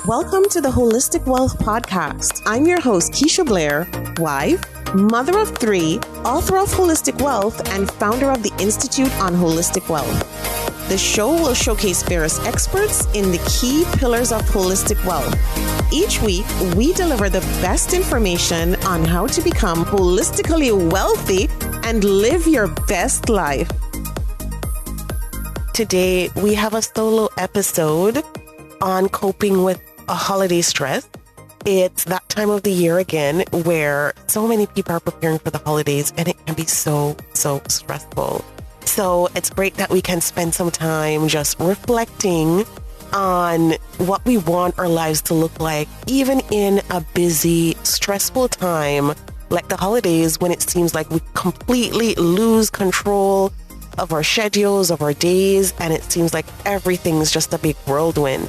Welcome to the Holistic Wealth Podcast. I'm your host, Keisha Blair, wife, mother of 3, author of Holistic Wealth, and founder of the Institute on Holistic Wealth. The show will showcase various experts in the key pillars of holistic wealth. Each week, we deliver the best information on how to become holistically wealthy and live your best life. Today, we have a solo episode on coping with a holiday stress. It's that time of the year again where so many people are preparing for the holidays and it can be so stressful. So it's great that we can spend some time just reflecting on what we want our lives to look like, even in a busy, stressful time like the holidays, when it seems like we completely lose control of our schedules, of our days, and it seems like everything's just a big whirlwind.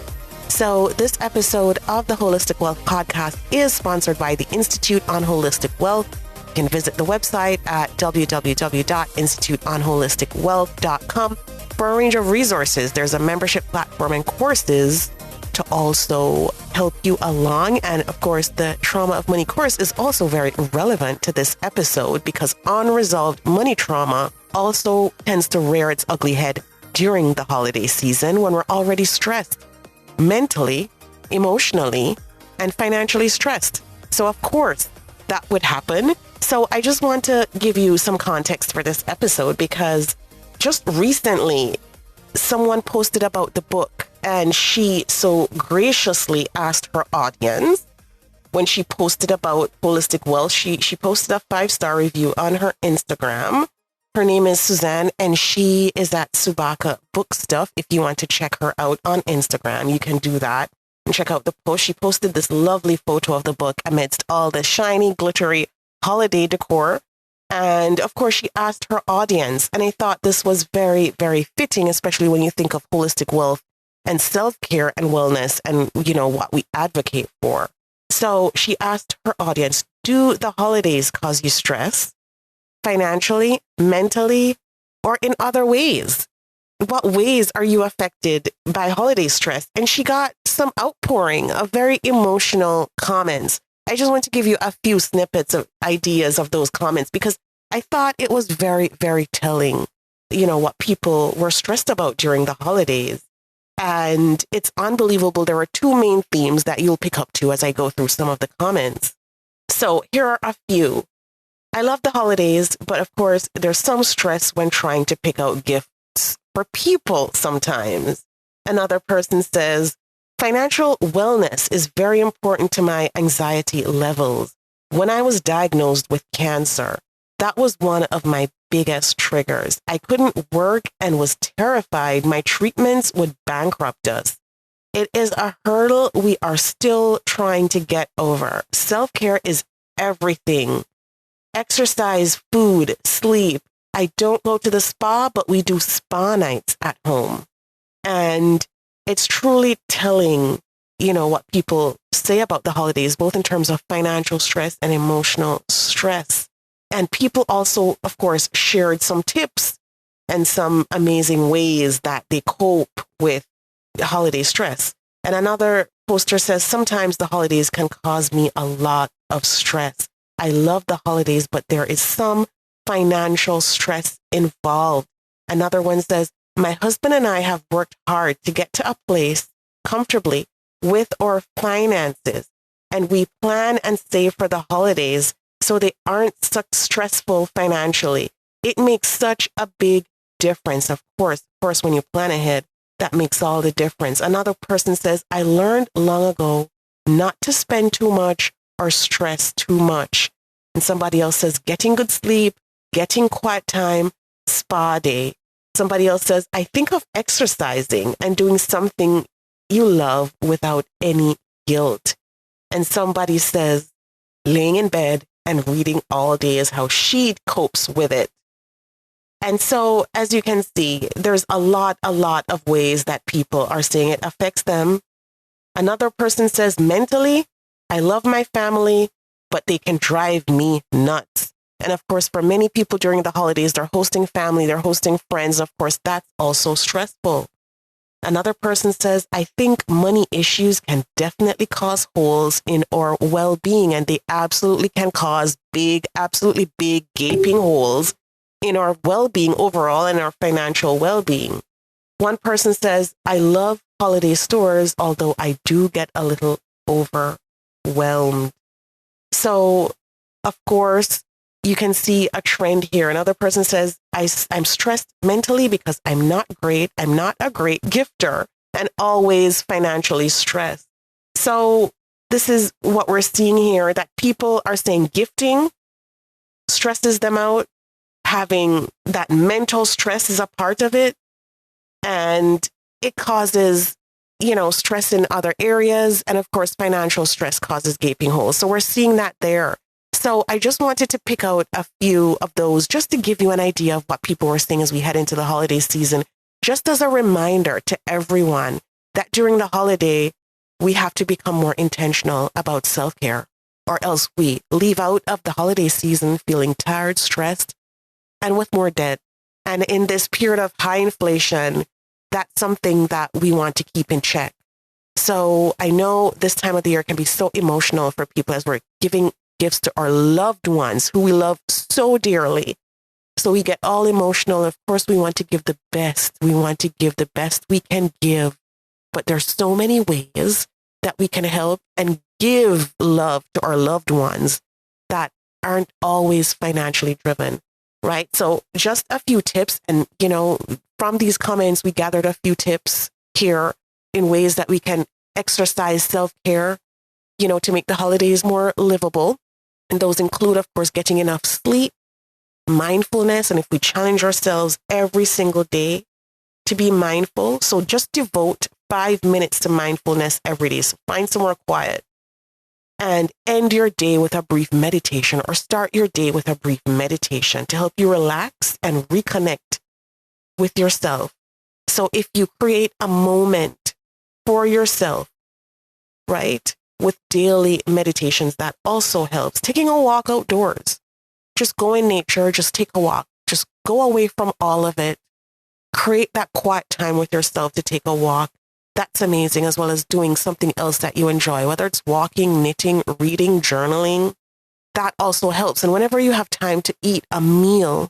So this episode of the Holistic Wealth Podcast is sponsored by the Institute on Holistic Wealth. You can visit the website at www.instituteonholisticwealth.com for a range of resources. There's a membership platform and courses to also help you along. And of course, the Trauma of Money course is also very relevant to this episode because unresolved money trauma also tends to rear its ugly head during the holiday season when we're already stressed, mentally, emotionally, and financially stressed. So of course, that would happen. So I just want to give you some context for this episode because just recently, someone posted about the book and she so graciously asked her audience when she posted about holistic wealth. She posted a 5-star review on her Instagram. Her name is Suzanne and she is at Subaka Book Stuff. If you want to check her out on Instagram, you can do that and check out the post. She posted this lovely photo of the book amidst all the shiny, glittery holiday decor. And of course, she asked her audience, and I thought this was very, very fitting, especially when you think of holistic wealth and self-care and wellness and, you know, what we advocate for. So she asked her audience, do the holidays cause you stress? Financially, mentally, or in other ways? What ways are you affected by holiday stress? And she got some outpouring of very emotional comments. I just want to give you a few snippets of ideas of those comments because I thought it was very, very telling, you know, what people were stressed about during the holidays. And it's unbelievable. There are 2 main themes that you'll pick up to as I go through some of the comments. So here are a few. I love the holidays, but of course, there's some stress when trying to pick out gifts for people sometimes. Another person says, financial wellness is very important to my anxiety levels. When I was diagnosed with cancer, that was one of my biggest triggers. I couldn't work and was terrified my treatments would bankrupt us. It is a hurdle we are still trying to get over. Self-care is everything. Exercise, food, sleep. I don't go to the spa, but we do spa nights at home. And it's truly telling, you know, what people say about the holidays, both in terms of financial stress and emotional stress. And people also, of course, shared some tips and some amazing ways that they cope with holiday stress. And another poster says, sometimes the holidays can cause me a lot of stress. I love the holidays, but there is some financial stress involved. Another one says, my husband and I have worked hard to get to a place comfortably with our finances, and we plan and save for the holidays so they aren't such stressful financially. It makes such a big difference. Of course, when you plan ahead, that makes all the difference. Another person says, I learned long ago not to spend too much or stress too much. And somebody else says, getting good sleep, getting quiet time, spa day. Somebody else says, I think of exercising and doing something you love without any guilt. And somebody says, laying in bed and reading all day is how she copes with it. And so, as you can see, there's a lot of ways that people are saying it affects them. Another person says, mentally, I love my family, but they can drive me nuts. And of course, for many people during the holidays, they're hosting family, they're hosting friends. Of course, that's also stressful. Another person says, I think money issues can definitely cause holes in our well-being, and they absolutely can cause absolutely big gaping holes in our well-being overall and our financial well-being. One person says, I love holiday stores, although I do get a little overwhelmed. So, of course, you can see a trend here. Another person says, I'm stressed mentally because I'm not great. I'm not a great gifter and always financially stressed. So this is what we're seeing here, that people are saying gifting stresses them out. Having that mental stress is a part of it. And it causes, stress in other areas. And of course, financial stress causes gaping holes. So we're seeing that there. So I just wanted to pick out a few of those just to give you an idea of what people were saying as we head into the holiday season, just as a reminder to everyone that during the holiday, we have to become more intentional about self-care, or else we leave out of the holiday season feeling tired, stressed, and with more debt. And in this period of high inflation, that's something that we want to keep in check. So I know this time of the year can be so emotional for people as we're giving gifts to our loved ones who we love so dearly. So we get all emotional. Of course, we want to give the best. We want to give the best we can give. But there's so many ways that we can help and give love to our loved ones that aren't always financially driven, right? So just a few tips. And, from these comments, we gathered a few tips here in ways that we can exercise self-care, to make the holidays more livable. And those include, of course, getting enough sleep, mindfulness. And if we challenge ourselves every single day to be mindful, so just devote 5 minutes to mindfulness every day. So find somewhere quiet and end your day with a brief meditation, or start your day with a brief meditation to help you relax and reconnect with yourself. So if you create a moment for yourself, right, with daily meditations, that also helps. Taking a walk outdoors, just go in nature, just take a walk, just go away from all of it. Create that quiet time with yourself to take a walk. That's amazing, as well as doing something else that you enjoy, whether it's walking, knitting, reading, journaling. That also helps. And whenever you have time to eat a meal,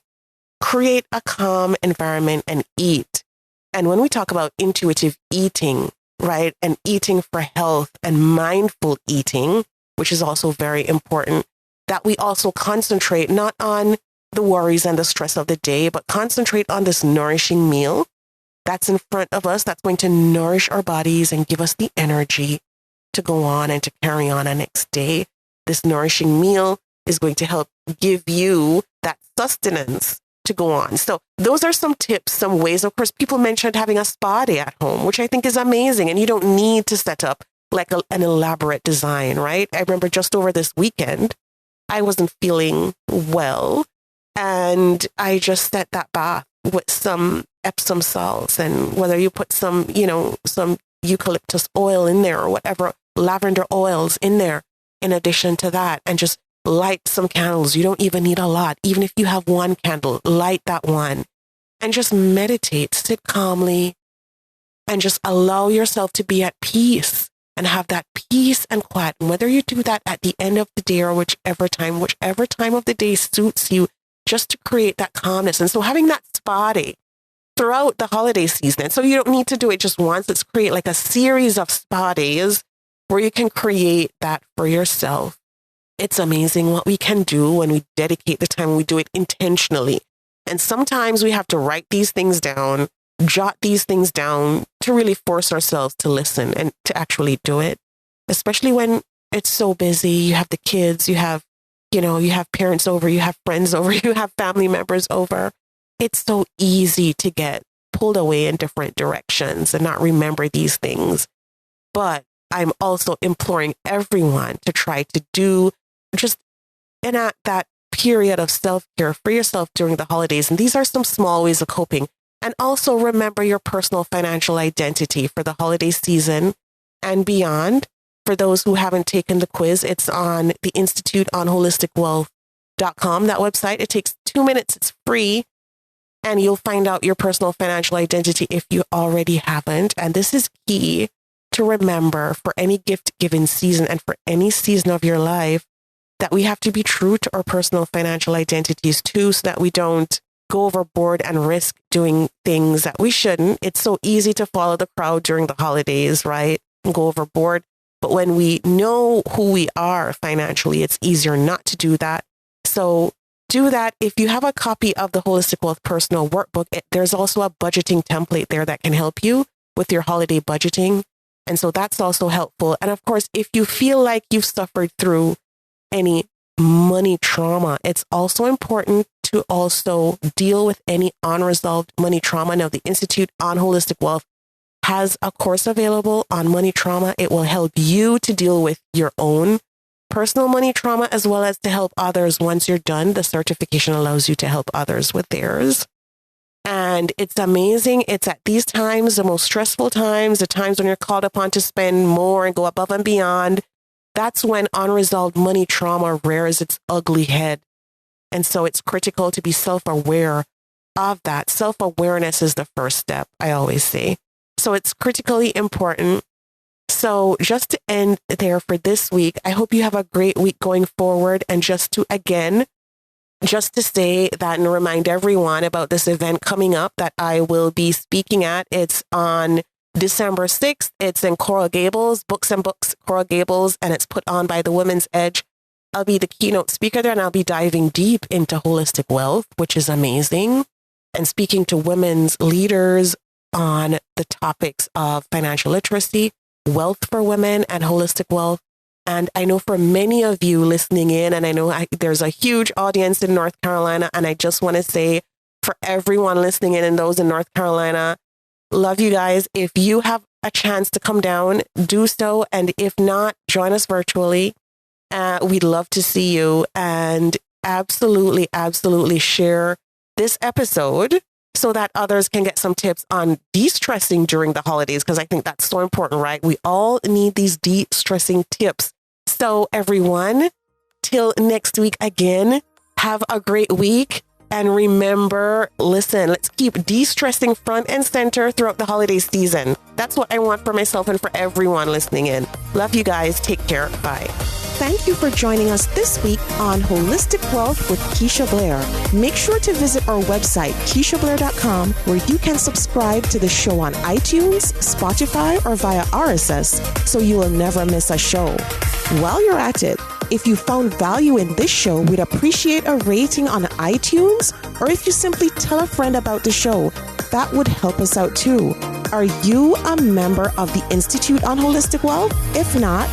create a calm environment and eat. And when we talk about intuitive eating, right, and eating for health and mindful eating, which is also very important, that we also concentrate not on the worries and the stress of the day, but concentrate on this nourishing meal that's in front of us, that's going to nourish our bodies and give us the energy to go on and to carry on the next day. This nourishing meal is going to help give you that sustenance to go on. So those are some tips, some ways. Of course, people mentioned having a spa day at home, which I think is amazing. And you don't need to set up like an elaborate design, right? I remember just over this weekend, I wasn't feeling well, and I just set that bath with some Epsom salts, and whether you put some eucalyptus oil in there or whatever, lavender oils in there in addition to that, and just light some candles. You don't even need a lot. Even if you have one candle, light that one and just meditate, sit calmly, and just allow yourself to be at peace and have that peace and quiet. And whether you do that at the end of the day or whichever time of the day suits you, just to create that calmness. And so having that spa day throughout the holiday season, so you don't need to do it just once. Let's create like a series of spa days where you can create that for yourself. It's amazing what we can do when we dedicate the time, we do it intentionally. And sometimes we have to write these things down, jot these things down to really force ourselves to listen and to actually do it, especially when it's so busy. You have the kids, you have parents over, you have friends over, you have family members over. It's so easy to get pulled away in different directions and not remember these things. But I'm also imploring everyone to try to just enact that period of self-care for yourself during the holidays. And these are some small ways of coping. And also remember your personal financial identity for the holiday season and beyond. For those who haven't taken the quiz, it's on the Institute on Holistic Wealth.com, that website. It takes 2 minutes. It's free. and you'll find out your personal financial identity if you already haven't. And this is key to remember for any gift-giving season and for any season of your life, that we have to be true to our personal financial identities too, so that we don't go overboard and risk doing things that we shouldn't. It's so easy to follow the crowd during the holidays, right? And go overboard. But when we know who we are financially, it's easier not to do that. So do that. If you have a copy of the Holistic Wealth Personal Workbook, there's also a budgeting template there that can help you with your holiday budgeting. And so that's also helpful. And of course, if you feel like you've suffered through any money trauma, it's also important to also deal with any unresolved money trauma. Now, the Institute on Holistic Wealth has a course available on money trauma. It will help you to deal with your own personal money trauma, as well as to help others. Once you're done, the certification allows you to help others with theirs. And it's amazing. It's at these times, the most stressful times, the times when you're called upon to spend more and go above and beyond. That's when unresolved money trauma rears its ugly head. And so it's critical to be self-aware of that. Self-awareness is the first step, I always say. So it's critically important. So just to end there for this week, I hope you have a great week going forward. And just to say that and remind everyone about this event coming up that I will be speaking at. It's on December 6th. It's in Coral Gables, Books and Books, Coral Gables, and it's put on by the Women's Edge. I'll be the keynote speaker there, and I'll be diving deep into holistic wealth, which is amazing, and speaking to women's leaders on the topics of financial literacy, wealth for women, and holistic wealth. And I know for many of you listening in, and I know there's a huge audience in North Carolina, and I just want to say for everyone listening in and those in North Carolina, love you guys. If you have a chance to come down, do so. And if not, join us virtually. We'd love to see you, and absolutely, absolutely share this episode so that others can get some tips on de-stressing during the holidays, because I think that's so important, right? We all need these de-stressing tips. So everyone, till next week again, have a great week. And remember, listen, let's keep de-stressing front and center throughout the holiday season. That's what I want for myself and for everyone listening in. Love you guys. Take care. Bye. Thank you for joining us this week on Holistic Wealth with Keisha Blair. Make sure to visit our website, KeishaBlair.com, where you can subscribe to the show on iTunes, Spotify, or via RSS, so you will never miss a show. While you're at it, if you found value in this show, we'd appreciate a rating on iTunes, or if you simply tell a friend about the show, that would help us out too. Are you a member of the Institute on Holistic Wealth? If not,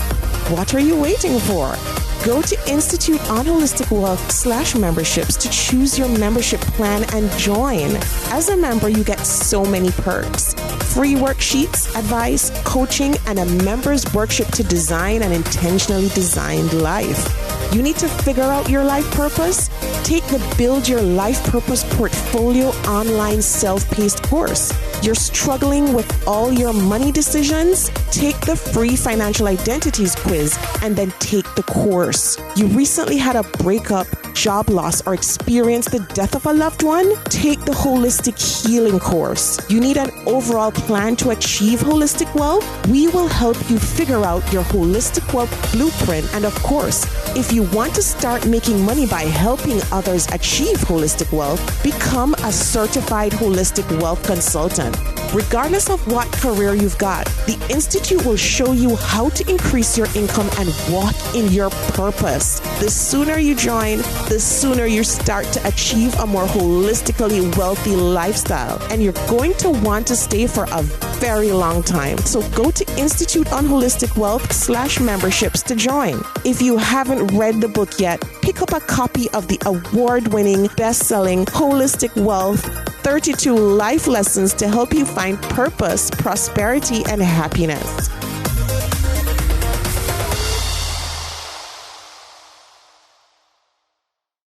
what are you waiting for? Go to instituteonholisticwealth.com/memberships to choose your membership plan and join. As a member, you get so many perks. Free worksheets, advice, coaching, and a member's workshop to design an intentionally designed life. You need to figure out your life purpose? Take the Build Your Life Purpose Portfolio online self-paced course. You're struggling with all your money decisions? Take the free financial identities quiz and then take the course. You recently had a breakup, job loss, or experienced the death of a loved one? Take the Holistic Healing course. You need an overall plan to achieve holistic wealth? We will help you figure out your holistic wealth blueprint. And of course, if you want to start making money by helping others achieve holistic wealth, become a certified holistic wealth consultant. Regardless of what career you've got, the Institute will show you how to increase your income and walk in your purpose. The sooner you join, the sooner you start to achieve a more holistically wealthy lifestyle. And you're going to want to stay for a very long time. So go to instituteonholisticwealth.com/memberships to join. If you haven't read the book yet, pick up a copy of the award-winning, best-selling Holistic Wealth 32 Life Lessons to help you find purpose, prosperity, and happiness.